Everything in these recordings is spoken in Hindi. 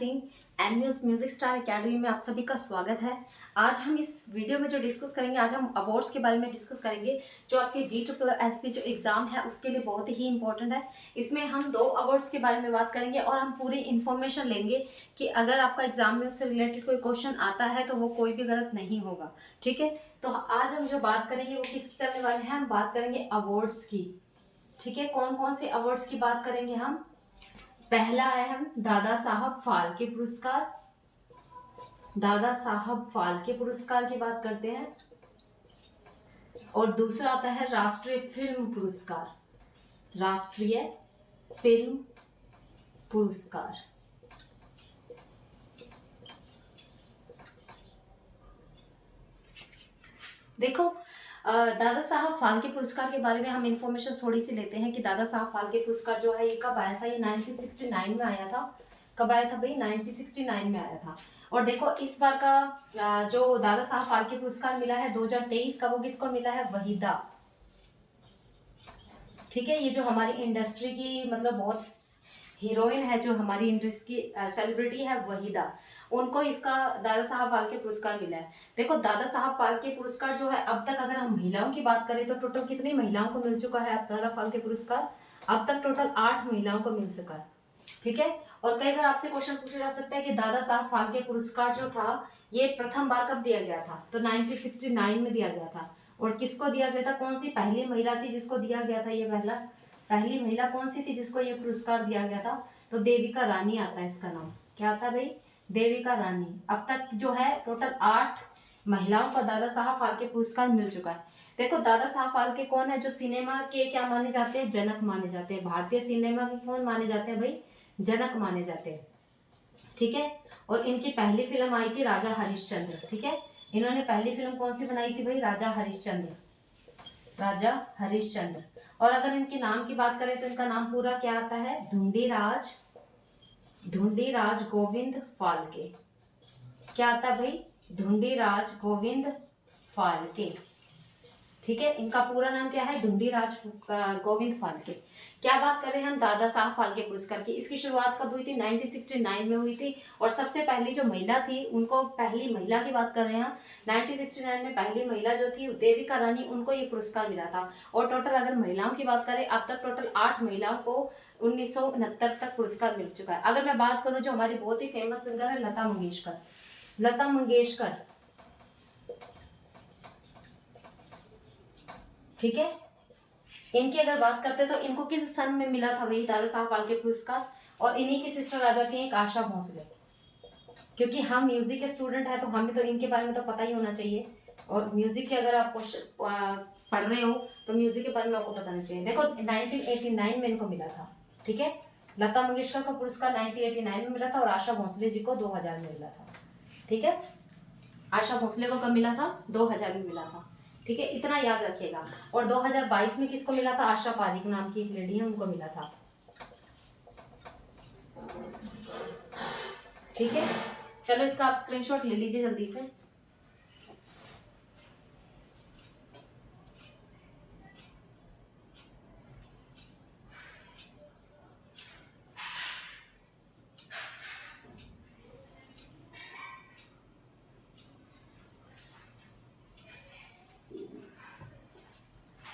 सिंह एमयूज म्यूजिक स्टार एकेडमी में आप सभी का स्वागत है। आज हम इस वीडियो में जो डिस्कस करेंगे, आज हम अवार्ड्स के बारे में डिस्कस करेंगे जो आपके DSSB जो एग्जाम है उसके लिए बहुत ही इंपॉर्टेंट है। इसमें हम 2 अवार्ड्स के बारे में बात करेंगे और हम पूरी इंफॉर्मेशन लेंगे कि अगर आपका एग्जाम में उससे रिलेटेड कोई क्वेश्चन आता है तो वो कोई भी गलत नहीं होगा। ठीक है, तो आज हम जो बात करेंगे वो किसकी करने वाले हैं? हम बात करेंगे अवार्ड्स की। ठीक है, कौन कौन से अवार्ड्स की बात करेंगे हम? पहला है हम दादा साहब फाल्के पुरस्कार, दादा साहब फाल्के पुरस्कार की बात करते हैं। और दूसरा आता है राष्ट्रीय फिल्म पुरस्कार, राष्ट्रीय फिल्म पुरस्कार। देखो, दादा साहब फाल्के पुरस्कार के बारे में हम इंफॉर्मेशन थोड़ी सी लेते हैं कि दादा साहब फाल्के पुरस्कार जो है ये कब आया था? ये 1969 में आया था। कब आया था भाई? 1969 में आया था। और देखो, इस बार का जो दादा साहब फाल्के पुरस्कार मिला है 2023 का, वो किसको मिला है? वहीदा। ठीक है, ये जो हमारी इंडस्ट्री की मतलब बहुत हीरोइन है, जो हमारी इंडस्ट्री की सेलिब्रिटी है, वहीदा, उनको इसका दादा साहब फाल्के पुरस्कार मिला है। देखो, दादा साहब फाल्के पुरस्कार जो है अब तक अगर हम महिलाओं की बात करें तो टोटल कितनी महिलाओं को मिल चुका है अब दादा फाल्के पुरस्कार? अब तक टोटल 8 महिलाओं को मिल चुका है। ठीक है, और कई बार आपसे क्वेश्चन पूछा जा सकता है कि दादा साहब फाल्के पुरस्कार जो था ये प्रथम बार कब दिया गया था? तो 1969 में दिया गया था। और किसको दिया गया था? कौन सी पहली महिला थी जिसको दिया गया था ये? पहली महिला कौन सी थी जिसको ये पुरस्कार दिया गया था? तो देविका रानी आता है इसका नाम। क्या आता है भाई? देविका रानी। अब तक जो है टोटल 8 महिलाओं को दादा साहब फाल्के पुरस्कार मिल चुका है। देखो, दादा साहब फाल्के कौन है? जो सिनेमा के क्या माने जाते हैं? जनक माने जाते हैं। भारतीय सिनेमा के कौन माने जाते हैं भाई? जनक माने जाते हैं। ठीक है, और इनकी पहली फिल्म आई थी राजा हरिश्चंद्र। ठीक है, इन्होंने पहली फिल्म कौन सी बनाई थी भाई? राजा हरिश्चंद्र, राजा हरिश्चंद्र। और अगर इनके नाम की बात करें तो इनका नाम पूरा क्या आता है? धुंडीराज गोविंद फाल्के। क्या आता है भाई? धुंडीराज गोविंद फाल्के। ठीक है, इनका पूरा नाम क्या है? धुंडीराज गोविंद फाल्के। क्या बात करें हम दादा साहब फाल्के पुरस्कार की? इसकी शुरुआत कब हुई थी? 1969 में हुई थी। और सबसे पहली जो महिला थी, उनको पहली महिला की बात कर रहे हैं हम। 1969 में पहली महिला जो थी देविका रानी, उनको ये पुरस्कार मिला था। और टोटल अगर महिलाओं की बात करें, अब तक टोटल 8 महिलाओं को 1969 तक पुरस्कार मिल चुका है। अगर मैं बात करूं जो हमारी बहुत ही फेमस सिंगर है लता मंगेशकर, लता मंगेशकर, ठीक है, इनकी अगर बात करते हैं तो इनको किस सन में मिला था भाई दादा साहब फाल्के पुरस्कार? और इन्हीं की सिस्टर आ जाती है एक आशा भोसले। क्योंकि हम म्यूजिक के स्टूडेंट हैं तो हमें तो इनके बारे में तो पता ही होना चाहिए। और म्यूजिक के अगर आप पढ़ रहे हो तो म्यूजिक के बारे में आपको पता होना चाहिए। देखो, 1989 में इनको मिला था। ठीक है, लता मंगेशकर को पुरस्कार 1989 में मिला था और आशा भोसले जी को 2000 में मिला था। ठीक है, आशा भोसले को कब मिला था? 2000 में मिला था। ठीक है, इतना याद रखिएगा। और 2022 में किसको मिला था? आशा पारिक नाम की एक लेडी है, उनको मिला था। ठीक है, चलो इसका आप स्क्रीनशॉट ले लीजिए जल्दी से।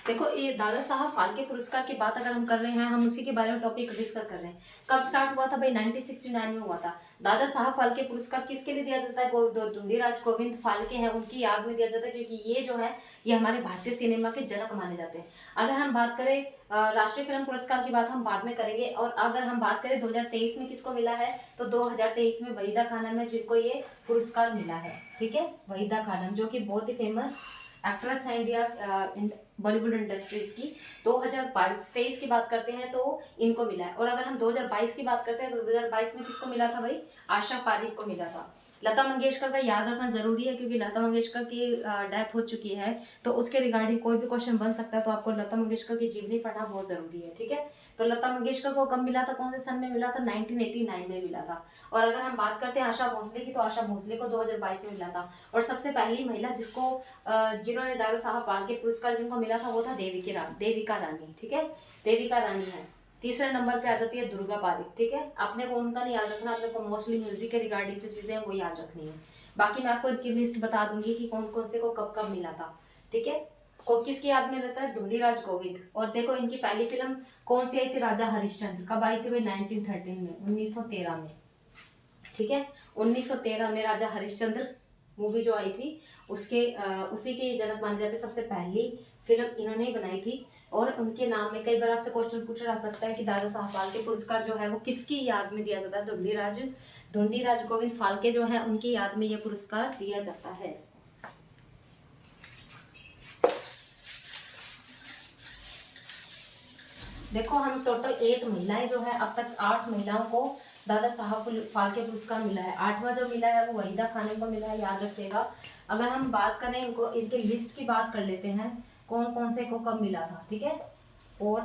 देखो, ये दादा साहब फाल्के पुरस्कार की बात अगर हम कर रहे हैं, हम उसी के बारे में टॉपिक डिस्कस कर रहे हैं। कब स्टार्ट हुआ था भाई? 1969 में हुआ था। दादा साहब फाल्के पुरस्कार किसके लिए दिया जाता है? धुंडीराज गोविंद फाल्के है, उनकी याद में दिया जाता है। क्योंकि ये जो है ये हमारे भारतीय सिनेमा के जनक माने जाते हैं। अगर हम बात करें राष्ट्रीय फिल्म पुरस्कार की बात हम बाद में करेंगे। और अगर हम बात करें 2023 में किसको मिला है, तो 2023 में वहीदा खानम है जिनको ये पुरस्कार मिला है। ठीक है, वहीदा खानम जो कि बहुत ही फेमस एक्ट्रेस है इंडिया बॉलीवुड इंडस्ट्रीज की। 2023 की बात करते हैं तो इनको मिला है। और अगर हम 2022 की बात करते हैं तो 2022 में किसको मिला था भाई? आशा पारिक को मिला था। लता मंगेशकर का याद रखना जरूरी है क्योंकि लता मंगेशकर की डेथ हो चुकी है, तो उसके रिगार्डिंग कोई भी क्वेश्चन बन सकता है। तो आपको लता मंगेशकर की जीवनी पढ़ना बहुत जरूरी है। ठीक है, तो लता मंगेशकर को कब मिला था? कौन से सन में मिला था? 1989 में मिला था। और अगर हम बात करते हैं आशा भोसले की, तो आशा भोसले को 2022 में मिला था। और सबसे पहली महिला जिन्होंने दादा साहब फाल्के पुरस्कार जिनको मिला था वो था देविका रानी। ठीक है, देविका रानी है। तीसरे नंबर पे आ जाती है दुर्गा पारिक। ठीक है, आपने को उनका नहीं याद रखना, आपने को मोस्टली म्यूजिक के रिगार्डिंग जो चीजें हैं वो याद रखनी है। बाकी मैं आपको इनकी लिस्ट बता दूंगी कि कौन कौन से को कब कब मिला था। ठीक है, को किसकी याद में रहता है, ढूंढीराज गोविंद। और देखो इनकी पहली फिल्म कौन सी आई थी, राजा हरिश्चंद्र। कब आई थी भाई, 1913 में, 1913 में। ठीक है, 1913 में राजा हरिश्चंद्र मूवी जो आई थी उसके उसी के जनक माने जाते। सबसे पहली फिल्म इन्होंने ही बनाई थी। और उनके नाम में कई बार आपसे क्वेश्चन पूछा जा सकता है कि दादा साहब फाल्के पुरस्कार जो है वो किसकी याद में दिया जाता है। ढूंढीराज गोविंद फाल्के जो है उनकी याद में यह पुरस्कार दिया जाता है। देखो हम टोटल 8 महिलाएं जो है, अब तक 8 महिलाओं को दादा साहब फाल्के पुरस्कार मिला है। 8वां जो मिला है वो वहीदा खानम को मिला है, याद रखिएगा। अगर हम बात करें इनको, इनके लिस्ट की बात कर लेते हैं कौन कौन से को कब मिला था। ठीक है, 4,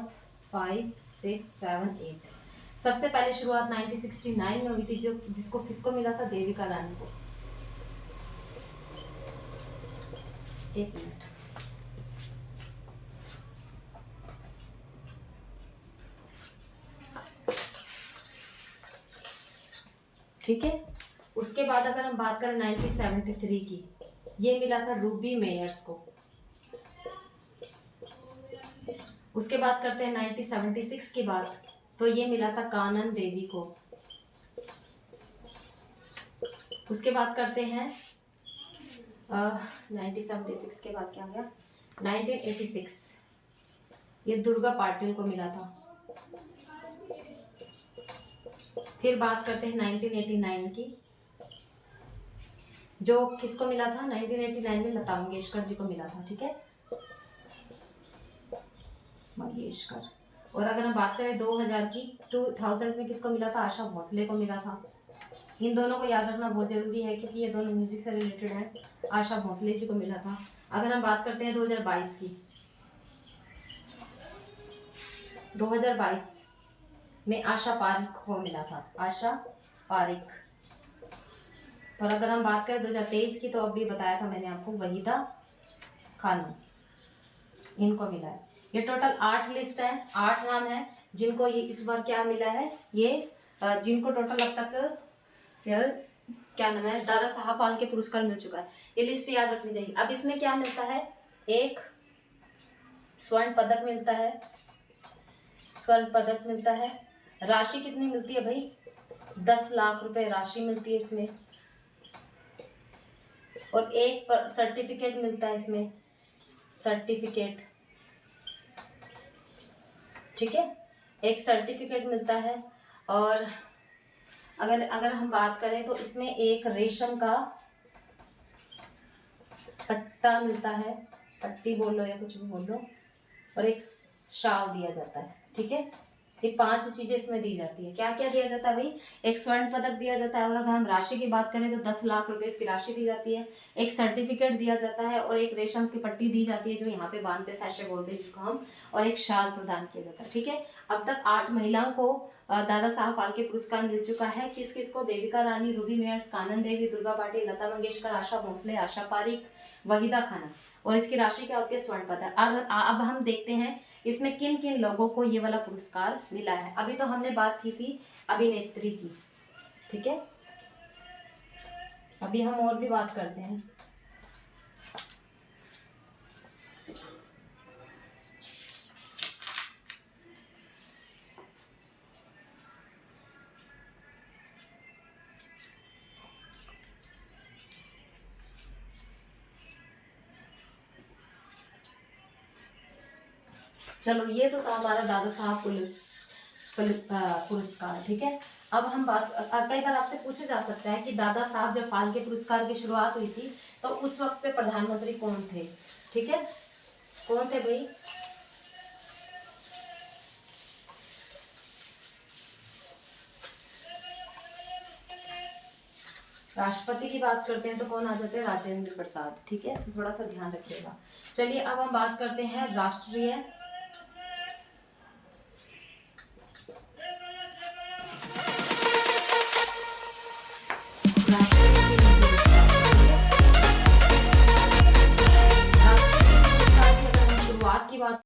5, 6, 7, 8। सबसे पहले शुरुआत 1969 में हुई थी, जो जिसको किसको मिला था, देविका रानी को। एक मिनट, ठीक है। उसके बाद अगर हम बात करें 1973 की, ये मिला था रूबी मेयर्स को। उसके बाद करते हैं 1976 की बात, तो ये मिला था कानन देवी को। उसके बाद करते हैं 1976 के बाद क्या गया, 1986, ये दुर्गा पाटिल को मिला था। फिर बात करते हैं 1989 की, जो किसको मिला था, 1989 में लता मंगेशकर जी को मिला था। ठीक है, मंगेशकर। और अगर हम बात करें 2000 की, 2000 में किसको मिला था, आशा भोसले को मिला था। इन दोनों को याद रखना बहुत जरूरी है क्योंकि ये दोनों म्यूजिक से रिलेटेड हैं। आशा भोसले जी को मिला था। अगर हम बात करते हैं 2022 की, 2022 में आशा पारिक को मिला था, आशा पारिक। और अगर हम बात करें 2023 की, तो अभी बताया था मैंने आपको, वहीदा खानम, इनको मिला है। ये टोटल 8 लिस्ट है, 8 नाम है जिनको ये इस बार क्या मिला है, ये जिनको टोटल अब तक क्या नाम है, दादा साहब फाल्के पुरस्कार मिल चुका है। ये लिस्ट याद रखनी चाहिए। अब इसमें क्या मिलता है, एक स्वर्ण पदक मिलता है, स्वर्ण पदक मिलता है। राशि कितनी मिलती है भाई, 10 लाख रुपए राशि मिलती है इसमें। और एक सर्टिफिकेट मिलता है इसमें, सर्टिफिकेट। ठीक है, एक सर्टिफिकेट मिलता है। और अगर हम बात करें तो इसमें एक रेशम का पट्टा मिलता है, पट्टी बोल लो या कुछ भी बोल लो, और एक शाल दिया जाता है। ठीक है, ये 5 चीजें इसमें दी जाती है। क्या क्या दिया जाता है भाई, एक स्वर्ण पदक दिया जाता है, और अगर हम राशि की बात करें तो 10 लाख रुपए इसकी राशि दी जाती है। एक सर्टिफिकेट दिया जाता है और एक रेशम की पट्टी दी जाती है जो यहाँ पे बांधते सैशे बोलते हैं जिसको हम, और एक शाल प्रदान किया जाता है। ठीक है, अब तक 8 महिलाओं को दादा साहब फाल्के पुरस्कार मिल चुका है। किस किस को, देविका रानी, रूबी मेयर्स, कानन देवी, दुर्गा पाटिल, लता मंगेशकर, आशा भोसले, आशा पारिक, वहीदा खानम। और इसकी राशि क्या होती है, स्वर्ण पदक। अब हम देखते हैं इसमें किन किन लोगों को ये वाला पुरस्कार मिला है। अभी तो हमने बात की थी अभिनेत्री की। ठीक है, अभी हम और भी बात करते हैं। चलो, ये तो था हमारा दादा साहब पुरस्कार। ठीक है, अब हम बात, कई बार आपसे पूछा जा सकता है कि दादा साहब जब फाल्के पुरस्कार की शुरुआत हुई थी तो उस वक्त पे प्रधानमंत्री कौन थे। ठीक है, कौन थे भाई, राष्ट्रपति की बात करते हैं तो कौन आ जाते हैं, राजेंद्र प्रसाद। ठीक है, तो थोड़ा सा ध्यान रखिएगा। चलिए अब हम बात करते हैं राष्ट्रीय शुरुआत की बात